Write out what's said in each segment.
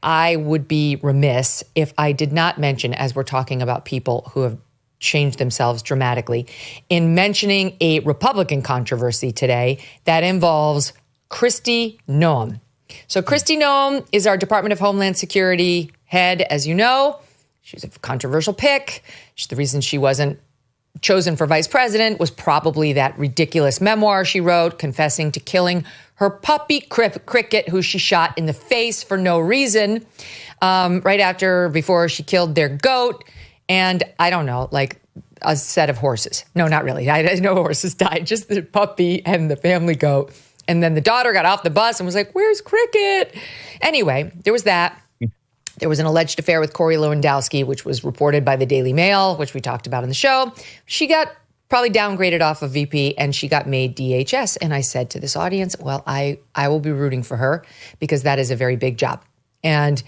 I would be remiss if I did not mention, as we're talking about people who have changed themselves dramatically, in mentioning a Republican controversy today that involves Kristi Noem. So Kristi Noem is our Department of Homeland Security head, as you know. She's a controversial pick. The reason she wasn't chosen for vice president was probably that ridiculous memoir she wrote confessing to killing her puppy Cricket, who she shot in the face for no reason, before she killed their goat. And I don't know, like a set of horses. No, not really. I know horses died, just the puppy and the family goat. And then the daughter got off the bus and was like, "Where's Cricket?" Anyway, there was that. There was an alleged affair with Corey Lewandowski, which was reported by the Daily Mail, which we talked about in the show. She got probably downgraded off of VP and she got made DHS. And I said to this audience, well, I will be rooting for her because that is a very big job. And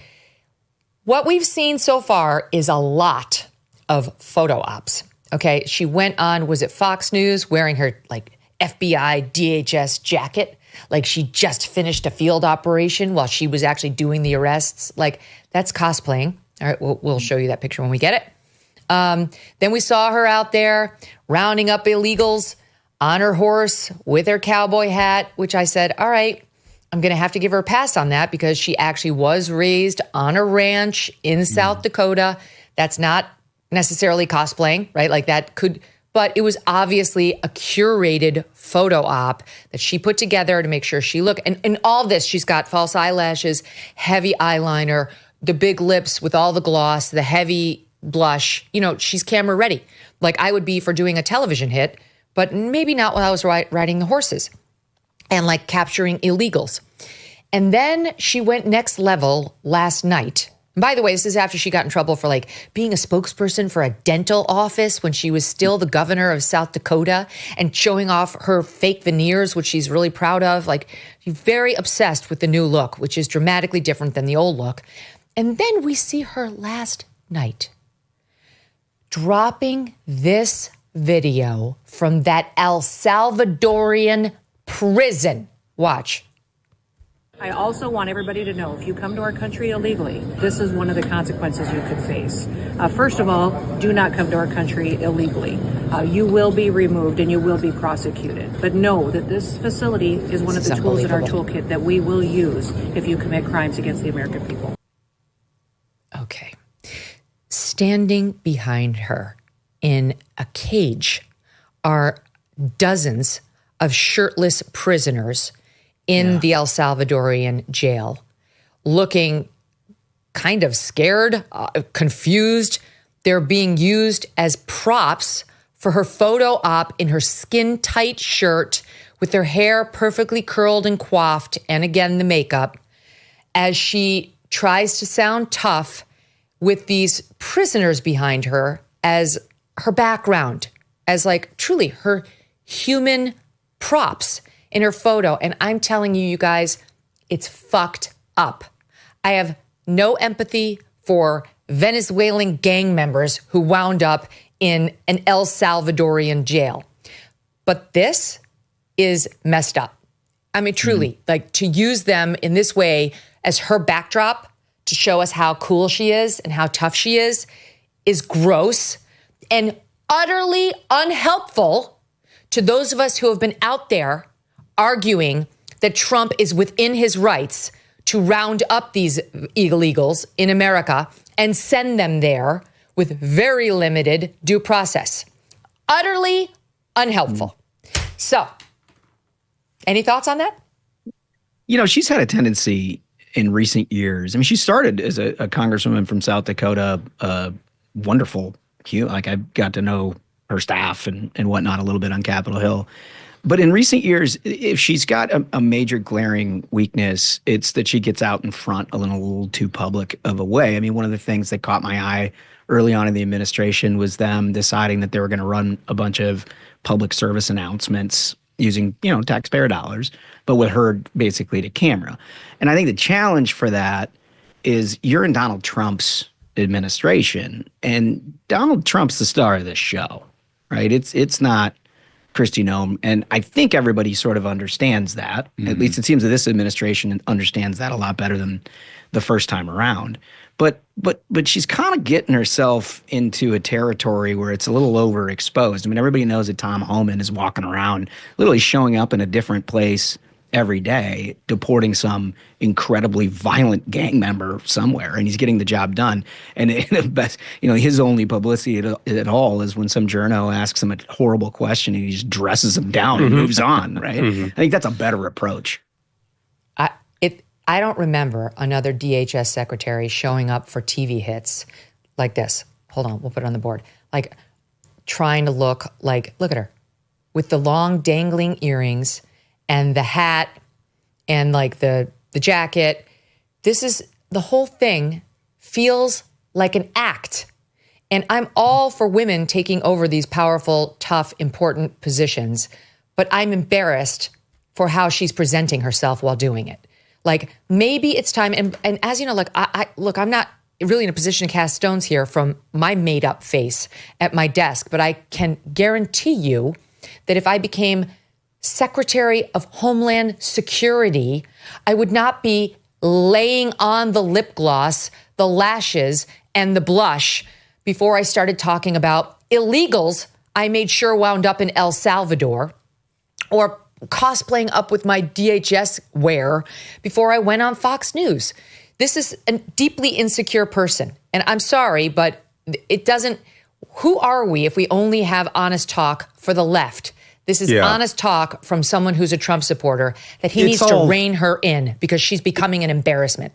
what we've seen so far is a lot of photo ops. Okay, she went on, was it Fox News, wearing her like FBI DHS jacket, like she just finished a field operation while she was actually doing the arrests. Like, that's cosplaying. All right, we'll show you that picture when we get it. Then we saw her out there rounding up illegals on her horse with her cowboy hat, which I said, all right, I'm going to have to give her a pass on that because she actually was raised on a ranch in South Dakota. That's not necessarily cosplaying, right? Like that could, but it was obviously a curated photo op that she put together to make sure she looked. And in all this, she's got false eyelashes, heavy eyeliner, the big lips with all the gloss, the heavy blush. You know, she's camera ready. Like I would be for doing a television hit, but maybe not while I was riding the horses and like capturing illegals. And then she went next level last night. And by the way, this is after she got in trouble for like being a spokesperson for a dental office when she was still the governor of South Dakota and showing off her fake veneers, which she's really proud of. Like she's very obsessed with the new look, which is dramatically different than the old look. And then we see her last night dropping this video from that El Salvadorian prison. Watch. I also want everybody to know, if you come to our country illegally, this is one of the consequences you could face. First of all, do not come to our country illegally. You will be removed and you will be prosecuted. But know that this facility is one of the tools in our toolkit that we will use if you commit crimes against the American people. Okay. Standing behind her in a cage are dozens of shirtless prisoners in the El Salvadorian jail, looking kind of scared, confused. They're being used as props for her photo op in her skin-tight shirt with her hair perfectly curled and coiffed, and again, the makeup, as she tries to sound tough with these prisoners behind her as her background, as like truly her human props in her photo. And I'm telling you, you guys, it's fucked up. I have no empathy for Venezuelan gang members who wound up in an El Salvadorian jail. But this is messed up. I mean, truly, like to use them in this way as her backdrop to show us how cool she is and how tough she is gross and utterly unhelpful to those of us who have been out there arguing that Trump is within his rights to round up these illegals in America and send them there with very limited due process. Utterly unhelpful. So, any thoughts on that? You know, she's had a tendency in recent years. I mean, she started as a congresswoman from South Dakota, wonderful. Like I got to know her staff and whatnot a little bit on Capitol Hill. But in recent years, if she's got a major glaring weakness, it's that she gets out in front a little too public of a way. I mean, one of the things that caught my eye early on in the administration was them deciding that they were going to run a bunch of public service announcements using, you know, taxpayer dollars, but with her basically to camera. And I think the challenge for that is you're in Donald Trump's administration, and Donald Trump's the star of this show, right? It's not Kristi Noem, and I think everybody sort of understands that. At least it seems that this administration understands that a lot better than the first time around. But she's kind of getting herself into a territory where it's a little overexposed. I mean, everybody knows that Tom Homan is walking around, literally showing up in a different place every day, deporting some incredibly violent gang member somewhere, and he's getting the job done. And the best, his only publicity at all is when some journo asks him a horrible question and he just dresses him down and moves on, right? I think that's a better approach. I don't remember another DHS secretary showing up for TV hits like this. Hold on, we'll put it on the board. Like trying to look at her with the long dangling earrings and the hat and like the jacket. This is, the whole thing feels like an act. And I'm all for women taking over these powerful, tough, important positions, but I'm embarrassed for how she's presenting herself while doing it. Like, maybe it's time, and as you know, like, I'm not really in a position to cast stones here from my made-up face at my desk, but I can guarantee you that if I became Secretary of Homeland Security, I would not be laying on the lip gloss, the lashes, and the blush before I started talking about illegals I made sure wound up in El Salvador, or cosplaying up with my DHS wear before I went on Fox News. This is a deeply insecure person. And I'm sorry, but it doesn't, who are we if we only have honest talk for the left? This is honest talk from someone who's a Trump supporter that he needs to rein her in because she's becoming an embarrassment.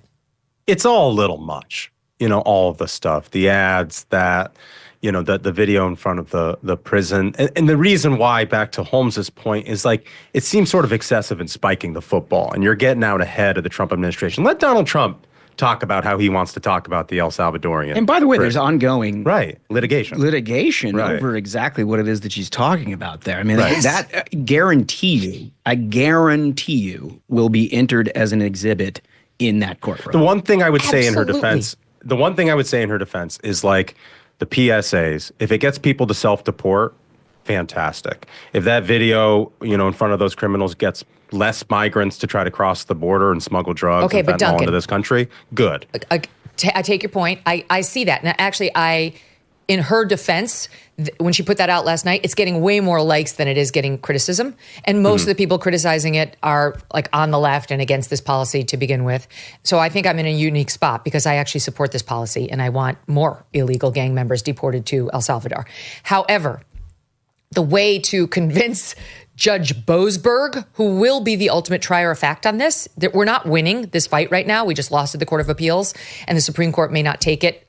It's all a little much, all of the stuff, the ads, that, the video in front of the prison. And the reason why, back to Holmes's point, is like, it seems sort of excessive in spiking the football, and you're getting out ahead of the Trump administration. Let Donald Trump talk about how he wants to talk about the El Salvadorian. And by the way, there's ongoing litigation over exactly what it is that she's talking about there. I mean, that I guarantee you will be entered as an exhibit in that courtroom. The one thing I would say in her defense is like, the PSAs, if it gets people to self-deport, fantastic. If that video, in front of those criminals gets less migrants to try to cross the border and smuggle drugs and fentanyl into this country, good. I take your point. I see that. Now, actually, in her defense, when she put that out last night, it's getting way more likes than it is getting criticism. And most of the people criticizing it are like on the left and against this policy to begin with. So I think I'm in a unique spot because I actually support this policy and I want more illegal gang members deported to El Salvador. However, the way to convince Judge Boasberg, who will be the ultimate trier of fact on this, that we're not winning this fight right now. We just lost at the Court of Appeals and the Supreme Court may not take it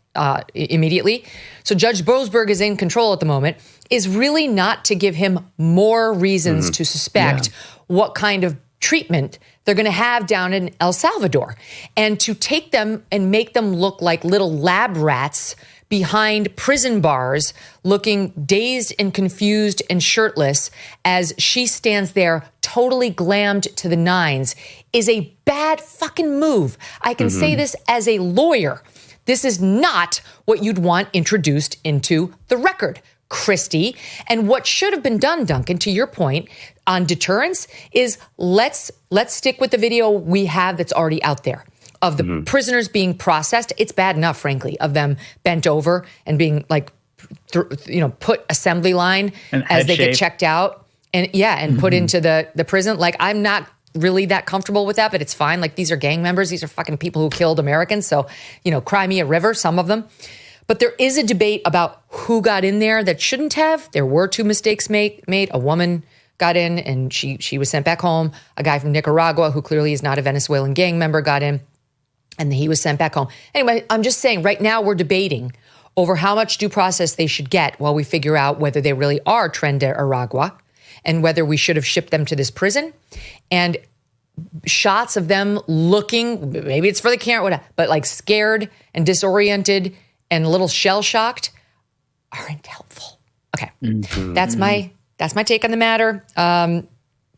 immediately. So Judge Boasberg is in control at the moment, is really not to give him more reasons to suspect what kind of treatment they're going to have down in El Salvador, and to take them and make them look like little lab rats behind prison bars, looking dazed and confused and shirtless as she stands there totally glammed to the nines, is a bad fucking move. I can say this as a lawyer. This is not what you'd want introduced into the record, Kristi. And what should have been done, Duncan, to your point on deterrence, is let's stick with the video we have that's already out there of the prisoners being processed. It's bad enough, frankly, of them bent over and being like, put assembly line and as they get checked out and put into the prison. Like, I'm not really that comfortable with that, but it's fine. Like, these are gang members. These are fucking people who killed Americans. So, cry me a river, some of them. But there is a debate about who got in there that shouldn't have. There were two mistakes made. A woman got in and she was sent back home. A guy from Nicaragua, who clearly is not a Venezuelan gang member, got in and he was sent back home. Anyway, I'm just saying right now we're debating over how much due process they should get while we figure out whether they really are Tren de Aragua and whether we should have shipped them to this prison. And shots of them looking, maybe it's for the camera, whatever, but like scared and disoriented and a little shell-shocked aren't helpful. Okay, that's my take on the matter.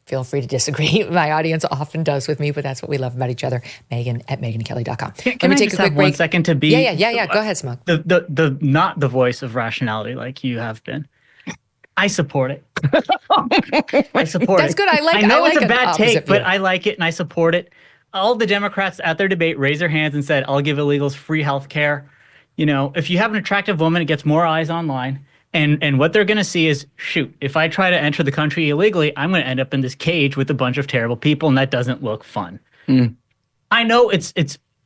Feel free to disagree. My audience often does with me, but that's what we love about each other. Megyn at MegynKelly.com. Can I take a quick break? 1 second to be... Yeah. Go ahead, Smug. The not the voice of rationality like you have been. I support it. I support it. That's good. I know it's a bad take, but I like it and I support it. all the Democrats at their debate raised their hands and said, I'll give illegals free health care. You know, if you have an attractive woman, it gets more eyes online. And what they're going to see is, shoot, if I try to enter the country illegally, I'm going to end up in this cage with a bunch of terrible people, and that doesn't look fun. I know it's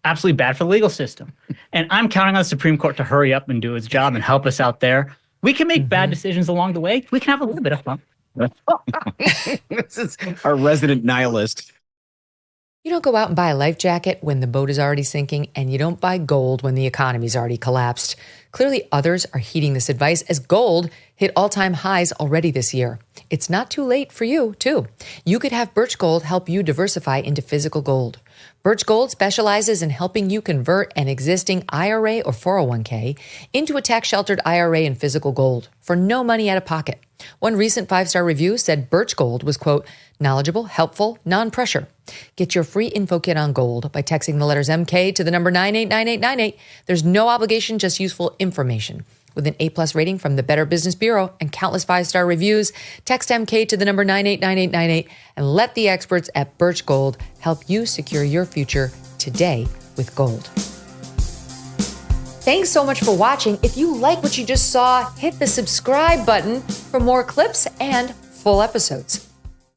absolutely bad for the legal system. And I'm counting on the Supreme Court to hurry up and do its job and help us out there. We can make bad decisions along the way. We can have a little bit of fun. This is our resident nihilist. You don't go out and buy a life jacket when the boat is already sinking, and you don't buy gold when the economy's already collapsed. Clearly, others are heeding this advice as gold hit all-time highs already this year. It's not too late for you, too. You could have Birch Gold help you diversify into physical gold. Birch Gold specializes in helping you convert an existing IRA or 401k into a tax-sheltered IRA in physical gold for no money out of pocket. One recent 5-star review said Birch Gold was, quote, knowledgeable, helpful, non-pressure. Get your free info kit on gold by texting the letters MK to the number 989898. There's no obligation, just useful information. With an A+ rating from the Better Business Bureau and countless 5-star reviews, text MK to the number 989898 and let the experts at Birch Gold help you secure your future today with gold. Thanks so much for watching. If you like what you just saw, hit the subscribe button for more clips and full episodes.